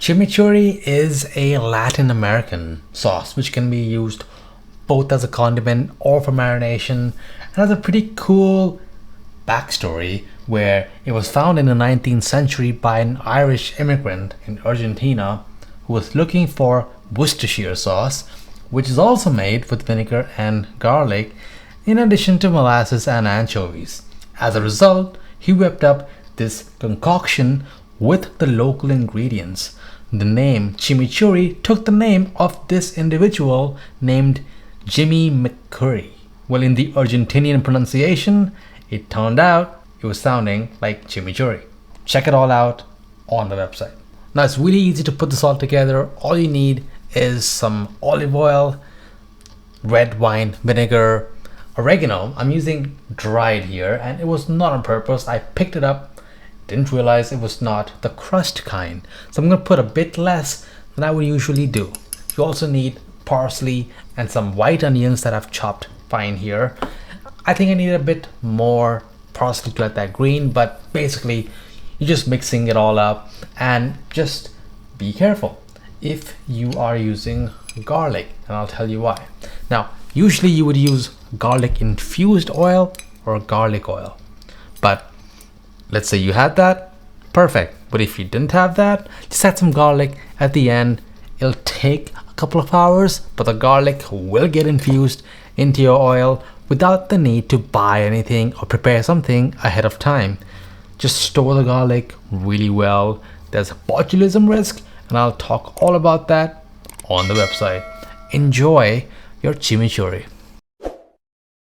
Chimichurri is a Latin American sauce which can be used both as a condiment or for marination, and has a pretty cool backstory where it was found in the 19th century by an Irish immigrant in Argentina who was looking for Worcestershire sauce, which is also made with vinegar and garlic in addition to molasses and anchovies. As a result, he whipped up this concoction with the local ingredients. The name chimichurri took the name of this individual named Chimichurri. Well, in the Argentinian pronunciation, it turned out it was sounding like chimichurri. Check it all out on the website. Now it's really easy to put this all together. All you need is some olive oil, red wine vinegar, oregano. I'm using dried here, and it was not on purpose. I picked it up, didn't realize it was not the crushed kind, so I'm going to put a bit less than I would usually do. You also need parsley and some white onions that I've chopped fine here. I think I need a bit more parsley to add that green, but basically you're just mixing it all up. And just be careful if you are using garlic, and I'll tell you why. Now usually you would use garlic infused oil or garlic oil, but let's say you had that, perfect. But if you didn't have that, just add some garlic at the end. It'll take a couple of hours, but the garlic will get infused into your oil without the need to buy anything or prepare something ahead of time. Just store the garlic really well. There's a botulism risk, and I'll talk all about that on the website. Enjoy your chimichurri.